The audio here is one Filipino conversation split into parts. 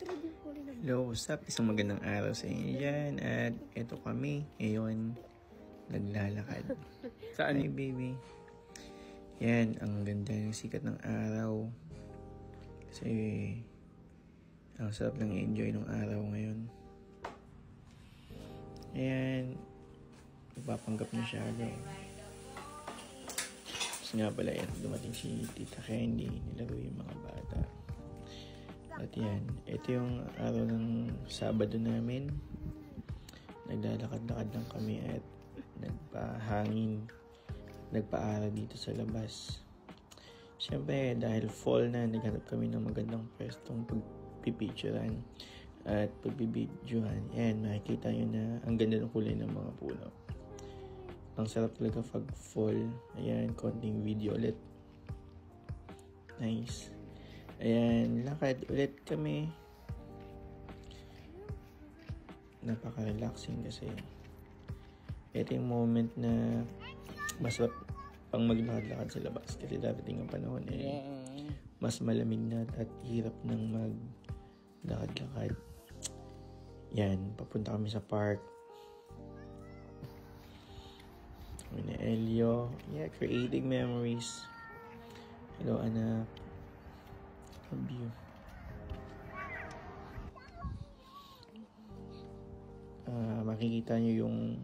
Hello, what's up? Isang magandang araw sa inyo dyan. At eto kami, ngayon, naglalakad. Saan? Hi, baby. Yan, ang ganda ng sikat ng araw. Kasi, ang sarap lang i-enjoy ng araw ngayon. Ayan, nagpapanggap na siya. Tapos nga pala yan, dumating si Tita Candy, nilaro yung mga bata. At yan, ito yung araw ng Sabado namin. Naglalakad-lakad lang kami at nagpahangin, nagpaara dito sa labas. Siyempre, dahil fall na, naghanap kami ng magandang pwestong pagpipicturean at pagbibidyohan. Yan, makikita nyo na ang ganda ng kulay ng mga puno. Ang sarap talaga pag fall. Ayan, konting video ulit. Nice. Ayan, lakad ulit kami. Napaka-relaxing kasi ito yung moment na masarap pang maglakad-lakad sa labas kasi darating ang panahon mas malamig na at hirap ng maglakad-lakad. Yan, papunta kami sa park. Kami na Elio. Yeah, creating memories. Hello, anak. Love you. Makikita nyo yung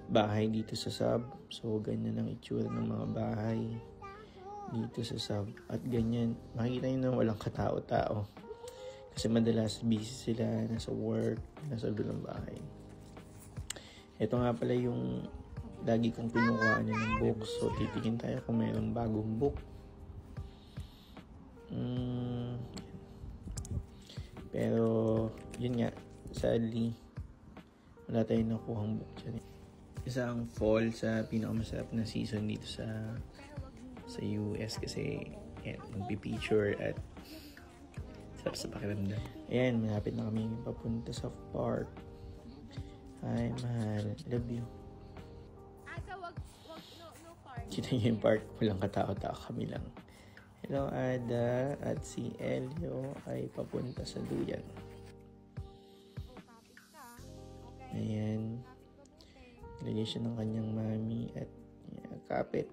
bahay dito sa sub. So, ganyan ang itsura ng mga bahay dito sa sub. At ganyan, makikita nyo na walang katao-tao. Kasi madalas busy sila, nasa work, nasa loob ng bahay. Ito nga pala yung lagi kong pinukuhaan ng books. So, titigin tayo kung mayroong bagong book. Pero, yun nga, sadly, wala tayong nakuhang book dyan. Isang fall sa pinakamasarap na season dito sa US kasi yan, magpipicture at sarap sa pakiramdam. Ayan, malapit na kami papunta sa park. Hi, mahal. Love you. No park. Kita nyo yung park, walang katao-tao, kami lang. Hello, Ada. At si Elio ay papunta sa duyan. Ayan. Nilagay siya ng kanyang mami at kapit.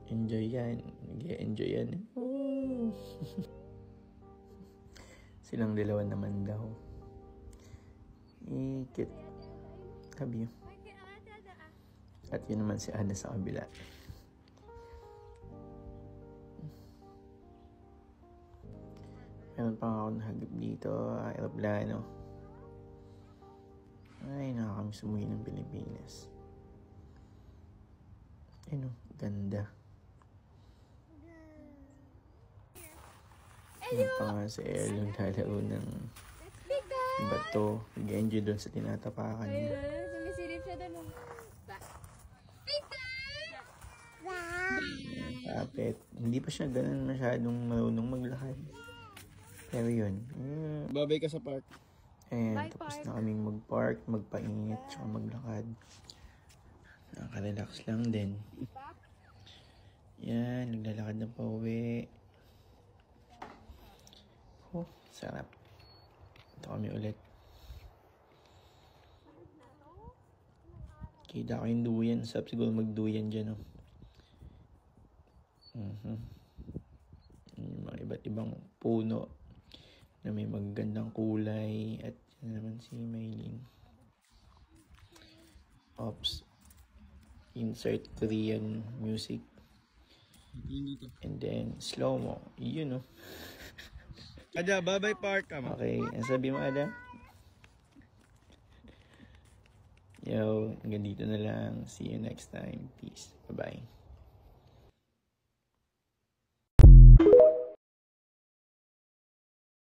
Enjoy yan. Nag-enjoy yan. Silang dalawa naman daw. Ikit. Love you. At yun naman si Ana sa kabila. Meron pa ako nahagip dito. Aeroplano. Ay, nakakamiss umuwi ng Pilipinas. Ano, ganda. Ano pa nga si Elio naglalaro ng bato. Nag-enjoy doon sa tinatapakan niya. Sumisilip siya doon. Kapit. Hindi pa siya ganun masyadong marunong maglakad. Pero yun. Babay ka sa park. Bye, tapos park na kaming mag-park, magpainit, tsaka maglakad. Nakaka-relax lang din. Yan, naglalakad na pa uwi. Oh, sarap. Ito kami ulit. Kita ko yung duyan. Sarap siguro magduyan dyan, oh. Yung mga iba't ibang puno na may magandang kulay. At yan naman si Maylin. Oops. Insert Korean music. And then slow-mo. Yun, oh. Ada, bye-bye park. Okay, ang sabi mo, Ada? Yo, hanggang dito na lang. See you next time. Peace. Bye-bye.